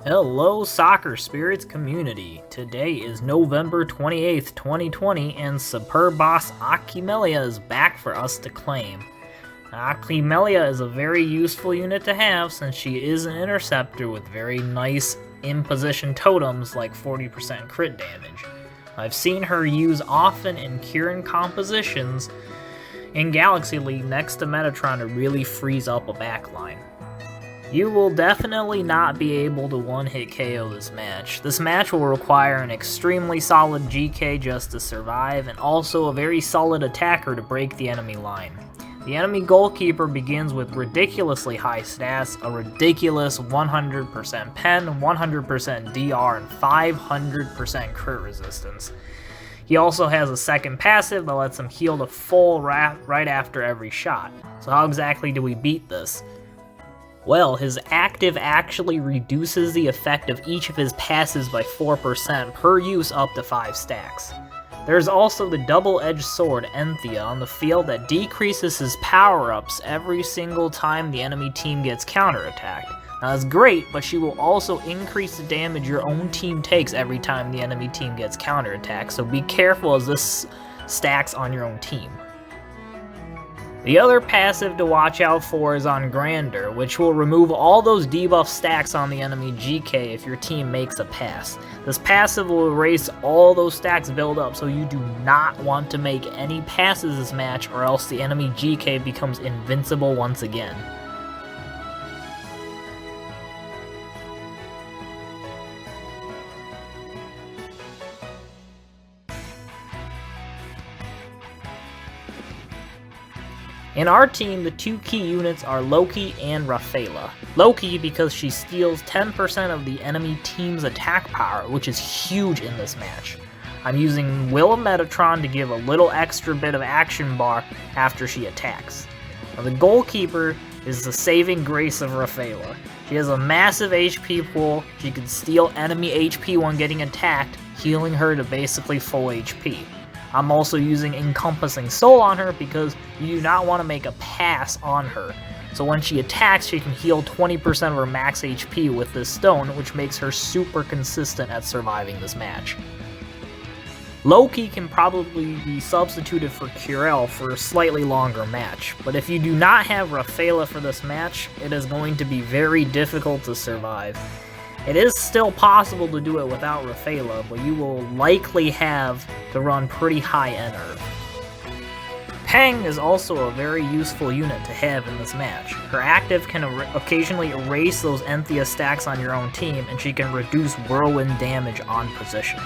Hello, Soccer Spirits community. Today is November 28th, 2020, and superb boss Akimelia is back for us to claim. Akimelia is a very useful unit to have since she is an interceptor with very nice in-position totems like 40% crit damage. I've seen her used often in Kieran compositions in Galaxy League next to Metatron to really freeze up a backline. You will definitely not be able to one-hit KO this match. This match will require an extremely solid GK just to survive, and also a very solid attacker to break the enemy line. The enemy goalkeeper begins with ridiculously high stats, a ridiculous 100% pen, 100% DR, and 500% crit resistance. He also has a second passive that lets him heal to full right after every shot. So how exactly do we beat this? Well, his active actually reduces the effect of each of his passes by 4% per use up to 5 stacks. There's also the double-edged sword Enthia on the field that decreases his power-ups every single time the enemy team gets counterattacked. Now that's great, but she will also increase the damage your own team takes every time the enemy team gets counterattacked, so be careful as this stacks on your own team. The other passive to watch out for is on Grander, which will remove all those debuff stacks on the enemy GK if your team makes a pass. This passive will erase all those stacks build up, so you do not want to make any passes this match or else the enemy GK becomes invincible once again. In our team, the two key units are Loki and Rafaela. Loki because she steals 10% of the enemy team's attack power, which is huge in this match. I'm using Will of Metatron to give a little extra bit of action bar after she attacks. Now, the goalkeeper is the saving grace of Rafaela. She has a massive HP pool, she can steal enemy HP when getting attacked, healing her to basically full HP. I'm also using Encompassing Soul on her because you do not want to make a pass on her. So when she attacks, she can heal 20% of her max HP with this stone, which makes her super consistent at surviving this match. Loki can probably be substituted for Curel for a slightly longer match, but if you do not have Rafaela for this match, it is going to be very difficult to survive. It is still possible to do it without Rafaela, but you will likely have to run pretty high Enerv. Peng is also a very useful unit to have in this match. Her active can occasionally erase those Enthia stacks on your own team, and she can reduce whirlwind damage on position.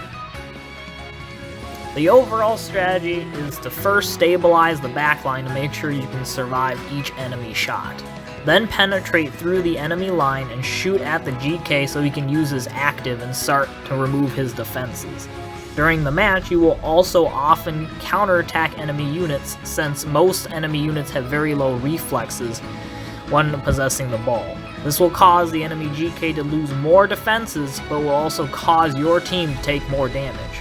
The overall strategy is to first stabilize the backline to make sure you can survive each enemy shot. Then penetrate through the enemy line and shoot at the GK so he can use his active and start to remove his defenses. During the match, you will also often counterattack enemy units since most enemy units have very low reflexes when possessing the ball. This will cause the enemy GK to lose more defenses, but will also cause your team to take more damage.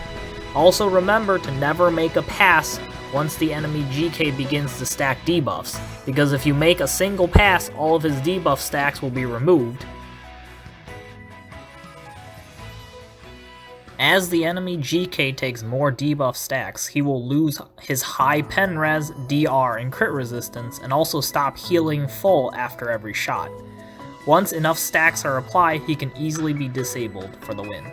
Also remember to never make a pass once the enemy GK begins to stack debuffs, because if you make a single pass, all of his debuff stacks will be removed. As the enemy GK takes more debuff stacks, he will lose his high pen res, DR, and crit resistance, and also stop healing full after every shot. Once enough stacks are applied, he can easily be disabled for the win.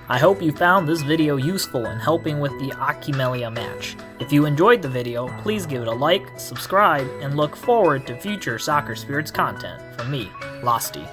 I hope you found this video useful in helping with the Akimelia match. If you enjoyed the video, please give it a like, subscribe, and look forward to future Soccer Spirits content from me, Losty.